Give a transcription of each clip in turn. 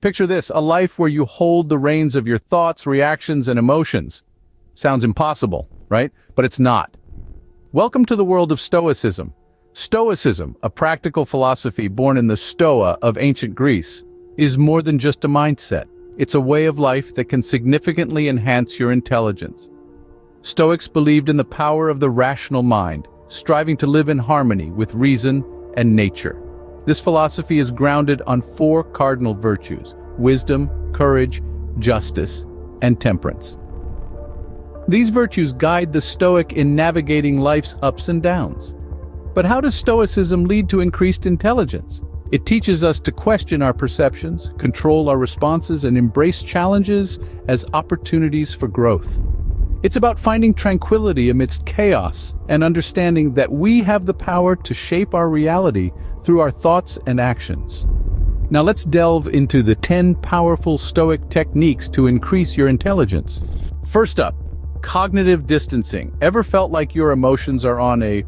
Picture this, a life where you hold the reins of your thoughts, reactions, and emotions. Sounds impossible, right? But it's not. Welcome to the world of Stoicism. Stoicism, a practical philosophy born in the Stoa of ancient Greece, is more than just a mindset. It's a way of life that can significantly enhance your intelligence. Stoics believed in the power of the rational mind, striving to live in harmony with reason and nature. This philosophy is grounded on 4 cardinal virtues: wisdom, courage, justice, and temperance. These virtues guide the Stoic in navigating life's ups and downs. But how does Stoicism lead to increased intelligence? It teaches us to question our perceptions, control our responses, and embrace challenges as opportunities for growth. It's about finding tranquility amidst chaos and understanding that we have the power to shape our reality through our thoughts and actions. Now let's delve into the 10 powerful Stoic techniques to increase your intelligence. First up, cognitive distancing. Ever felt like your emotions are on a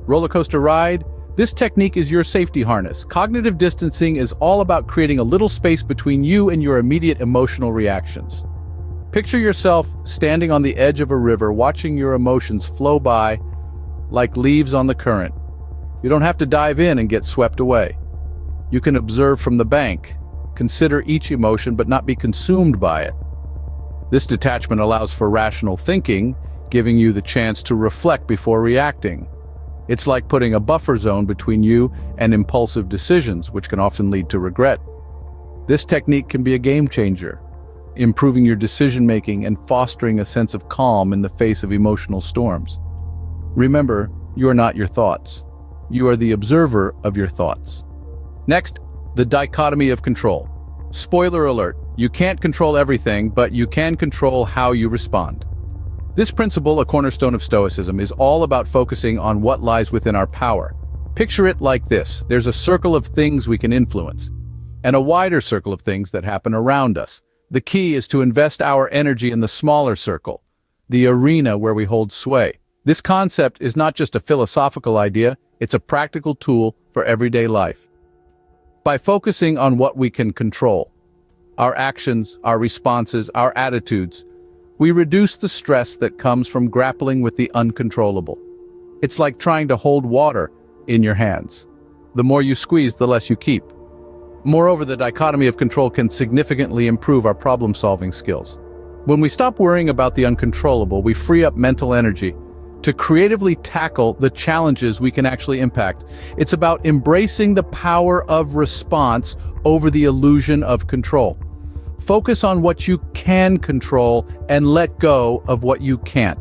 roller coaster ride? This technique is your safety harness. Cognitive distancing is all about creating a little space between you and your immediate emotional reactions. Picture yourself standing on the edge of a river, watching your emotions flow by like leaves on the current. You don't have to dive in and get swept away. You can observe from the bank, consider each emotion but not be consumed by it. This detachment allows for rational thinking, giving you the chance to reflect before reacting. It's like putting a buffer zone between you and impulsive decisions, which can often lead to regret. This technique can be a game changer, improving your decision-making and fostering a sense of calm in the face of emotional storms. Remember, you are not your thoughts. You are the observer of your thoughts. Next, the dichotomy of control. Spoiler alert, you can't control everything, but you can control how you respond. This principle, a cornerstone of Stoicism, is all about focusing on what lies within our power. Picture it like this. There's a circle of things we can influence, and a wider circle of things that happen around us. The key is to invest our energy in the smaller circle, the arena where we hold sway. This concept is not just a philosophical idea, it's a practical tool for everyday life. By focusing on what we can control, our actions, our responses, our attitudes, we reduce the stress that comes from grappling with the uncontrollable. It's like trying to hold water in your hands. The more you squeeze, the less you keep. Moreover, the dichotomy of control can significantly improve our problem-solving skills. When we stop worrying about the uncontrollable, we free up mental energy to creatively tackle the challenges we can actually impact. It's about embracing the power of response over the illusion of control. Focus on what you can control and let go of what you can't.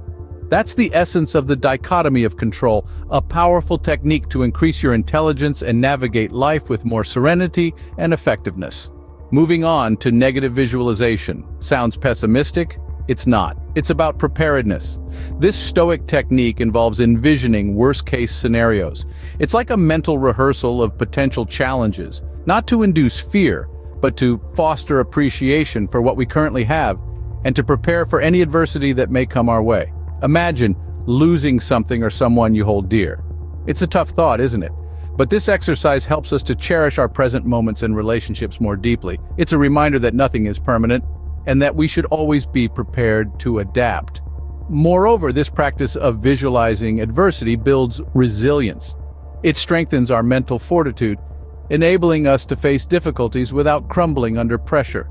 That's the essence of the dichotomy of control, a powerful technique to increase your intelligence and navigate life with more serenity and effectiveness. Moving on to negative visualization. Sounds pessimistic? It's not. It's about preparedness. This Stoic technique involves envisioning worst-case scenarios. It's like a mental rehearsal of potential challenges, not to induce fear, but to foster appreciation for what we currently have and to prepare for any adversity that may come our way. Imagine losing something or someone you hold dear. It's a tough thought, isn't it? But this exercise helps us to cherish our present moments and relationships more deeply. It's a reminder that nothing is permanent and that we should always be prepared to adapt. Moreover, this practice of visualizing adversity builds resilience. It strengthens our mental fortitude, enabling us to face difficulties without crumbling under pressure.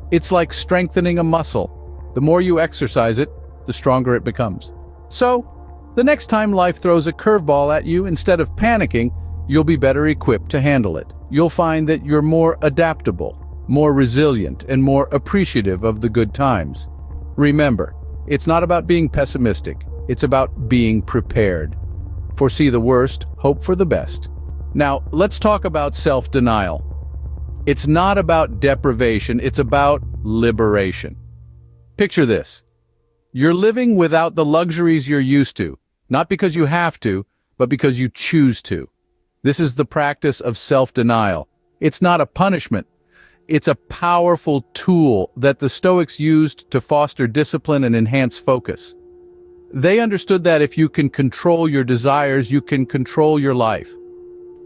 It's like strengthening a muscle. The more you exercise it, the stronger it becomes. So, the next time life throws a curveball at you, instead of panicking, you'll be better equipped to handle it. You'll find that you're more adaptable, more resilient, and more appreciative of the good times. Remember, it's not about being pessimistic, it's about being prepared. Foresee the worst, hope for the best. Now, let's talk about self-denial. It's not about deprivation, it's about liberation. Picture this. You're living without the luxuries you're used to, not because you have to, but because you choose to. This is the practice of self-denial. It's not a punishment. It's a powerful tool that the Stoics used to foster discipline and enhance focus. They understood that if you can control your desires, you can control your life.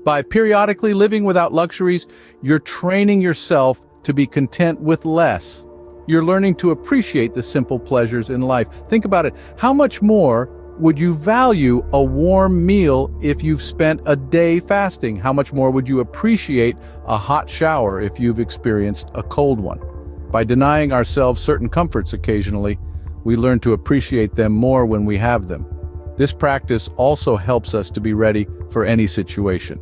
By periodically living without luxuries, you're training yourself to be content with less. You're learning to appreciate the simple pleasures in life. Think about it. How much more would you value a warm meal if you've spent a day fasting? How much more would you appreciate a hot shower if you've experienced a cold one? By denying ourselves certain comforts occasionally, we learn to appreciate them more when we have them. This practice also helps us to be ready for any situation.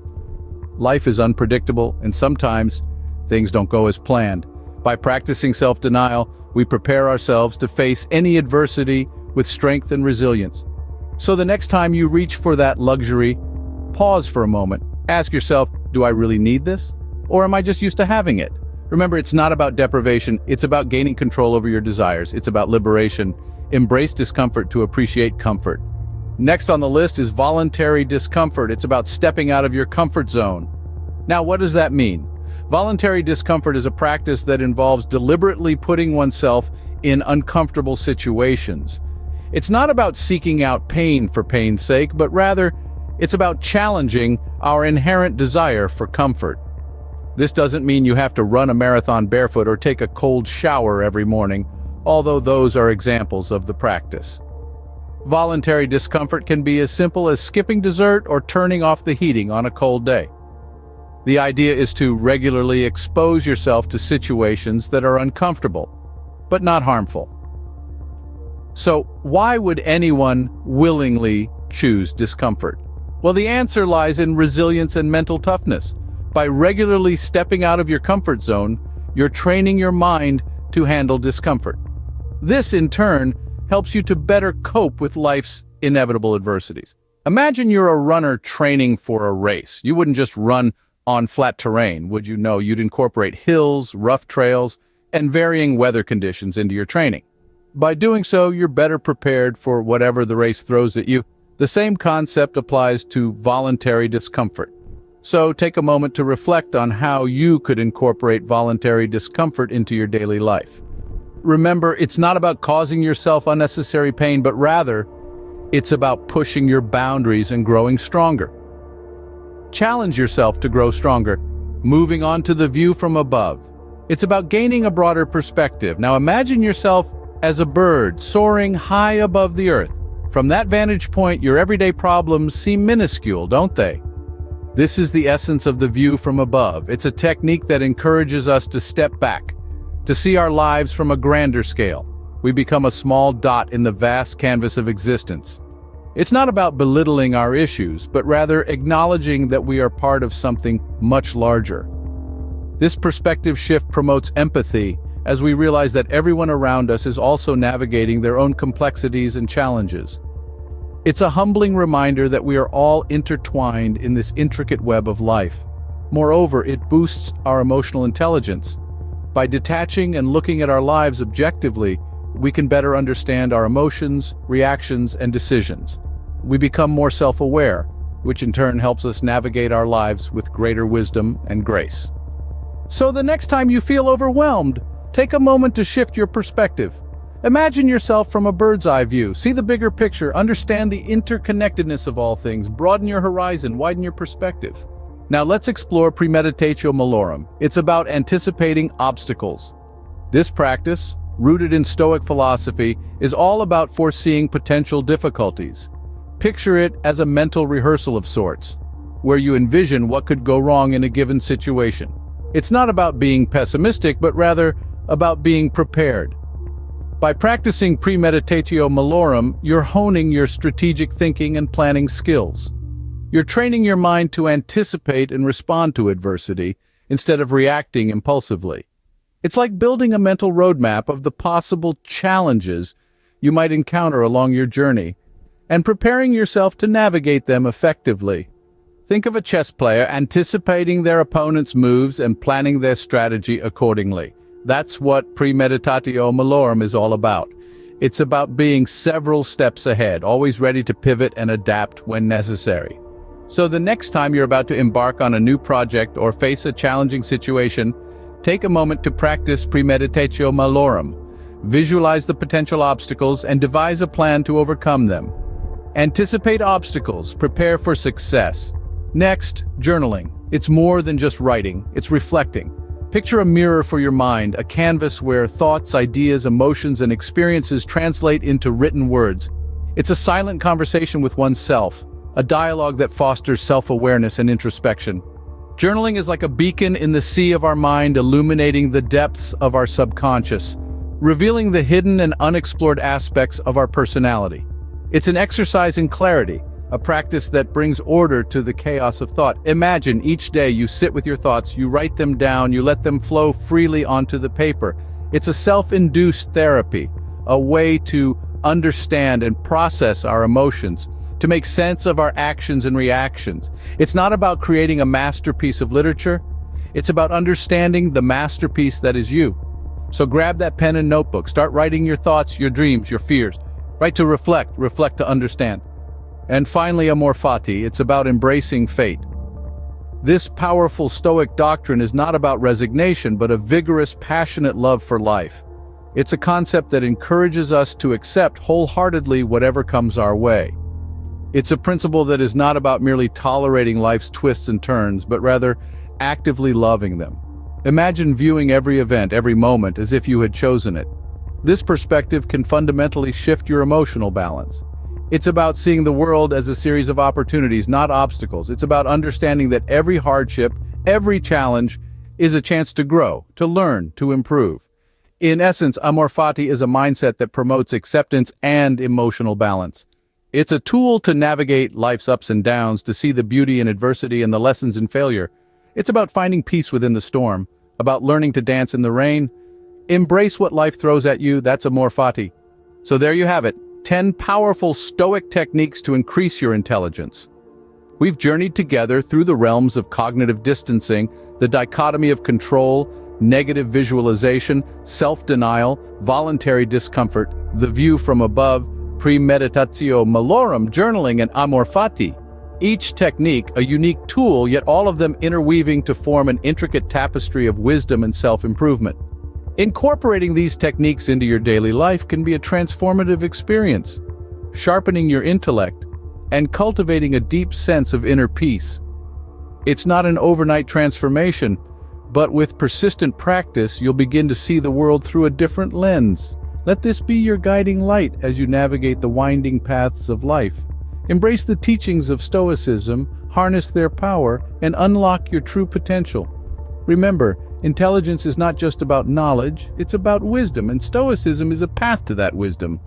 Life is unpredictable, and sometimes things don't go as planned. By practicing self-denial, we prepare ourselves to face any adversity with strength and resilience. So the next time you reach for that luxury, pause for a moment. Ask yourself, do I really need this? Or am I just used to having it? Remember, it's not about deprivation, it's about gaining control over your desires. It's about liberation. Embrace discomfort to appreciate comfort. Next on the list is voluntary discomfort. It's about stepping out of your comfort zone. Now, what does that mean? Voluntary discomfort is a practice that involves deliberately putting oneself in uncomfortable situations. It's not about seeking out pain for pain's sake, but rather, it's about challenging our inherent desire for comfort. This doesn't mean you have to run a marathon barefoot or take a cold shower every morning, although those are examples of the practice. Voluntary discomfort can be as simple as skipping dessert or turning off the heating on a cold day. The idea is to regularly expose yourself to situations that are uncomfortable, but not harmful. So, why would anyone willingly choose discomfort? Well, the answer lies in resilience and mental toughness. By regularly stepping out of your comfort zone, you're training your mind to handle discomfort. This, in turn, helps you to better cope with life's inevitable adversities. Imagine you're a runner training for a race. You wouldn't just run on flat terrain, would you? No, you'd incorporate hills, rough trails, and varying weather conditions into your training. By doing so, you're better prepared for whatever the race throws at you. The same concept applies to voluntary discomfort. So take a moment to reflect on how you could incorporate voluntary discomfort into your daily life. Remember, it's not about causing yourself unnecessary pain, but rather, it's about pushing your boundaries and growing stronger. Challenge yourself to grow stronger. Moving on to the view from above. It's about gaining a broader perspective. Now imagine yourself as a bird soaring high above the earth. From that vantage point, your everyday problems seem minuscule, don't they? This is the essence of the view from above. It's a technique that encourages us to step back, to see our lives from a grander scale. We become a small dot in the vast canvas of existence. It's not about belittling our issues, but rather acknowledging that we are part of something much larger. This perspective shift promotes empathy as we realize that everyone around us is also navigating their own complexities and challenges. It's a humbling reminder that we are all intertwined in this intricate web of life. Moreover, it boosts our emotional intelligence. By detaching and looking at our lives objectively, we can better understand our emotions, reactions, and decisions. We become more self-aware, which in turn helps us navigate our lives with greater wisdom and grace. So the next time you feel overwhelmed, take a moment to shift your perspective. Imagine yourself from a bird's eye view. See the bigger picture, understand the interconnectedness of all things, broaden your horizon, widen your perspective. Now let's explore Premeditatio Malorum. It's about anticipating obstacles. This practice, rooted in Stoic philosophy, is all about foreseeing potential difficulties. Picture it as a mental rehearsal of sorts, where you envision what could go wrong in a given situation. It's not about being pessimistic, but rather about being prepared. By practicing Premeditatio Malorum, you're honing your strategic thinking and planning skills. You're training your mind to anticipate and respond to adversity instead of reacting impulsively. It's like building a mental roadmap of the possible challenges you might encounter along your journey and preparing yourself to navigate them effectively. Think of a chess player anticipating their opponent's moves and planning their strategy accordingly. That's what Premeditatio Malorum is all about. It's about being several steps ahead, always ready to pivot and adapt when necessary. So the next time you're about to embark on a new project or face a challenging situation, take a moment to practice Premeditatio Malorum. Visualize the potential obstacles and devise a plan to overcome them. Anticipate obstacles, prepare for success. Next, journaling. It's more than just writing, it's reflecting. Picture a mirror for your mind, a canvas where thoughts, ideas, emotions, and experiences translate into written words. It's a silent conversation with oneself, a dialogue that fosters self-awareness and introspection. Journaling is like a beacon in the sea of our mind, illuminating the depths of our subconscious, revealing the hidden and unexplored aspects of our personality. It's an exercise in clarity, a practice that brings order to the chaos of thought. Imagine each day you sit with your thoughts, you write them down, you let them flow freely onto the paper. It's a self-induced therapy, a way to understand and process our emotions, to make sense of our actions and reactions. It's not about creating a masterpiece of literature, it's about understanding the masterpiece that is you. So grab that pen and notebook, start writing your thoughts, your dreams, your fears. Write to reflect, reflect to understand. And finally, Amor Fati, it's about embracing fate. This powerful Stoic doctrine is not about resignation, but a vigorous, passionate love for life. It's a concept that encourages us to accept wholeheartedly whatever comes our way. It's a principle that is not about merely tolerating life's twists and turns, but rather actively loving them. Imagine viewing every event, every moment, as if you had chosen it. This perspective can fundamentally shift your emotional balance. It's about seeing the world as a series of opportunities, not obstacles. It's about understanding that every hardship, every challenge, is a chance to grow, to learn, to improve. In essence, Amor Fati is a mindset that promotes acceptance and emotional balance. It's a tool to navigate life's ups and downs, to see the beauty in adversity and the lessons in failure. It's about finding peace within the storm, about learning to dance in the rain. Embrace what life throws at you, that's Amor Fati. So there you have it, 10 powerful Stoic techniques to increase your intelligence. We've journeyed together through the realms of cognitive distancing, the dichotomy of control, negative visualization, self-denial, voluntary discomfort, the view from above, Premeditatio, Malorum, journaling, and Amor Fati. Each technique a unique tool, yet all of them interweaving to form an intricate tapestry of wisdom and self-improvement. Incorporating these techniques into your daily life can be a transformative experience, sharpening your intellect and cultivating a deep sense of inner peace. It's not an overnight transformation, but with persistent practice, you'll begin to see the world through a different lens. Let this be your guiding light as you navigate the winding paths of life. Embrace the teachings of Stoicism, harness their power, and unlock your true potential. Remember, intelligence is not just about knowledge, it's about wisdom, and Stoicism is a path to that wisdom.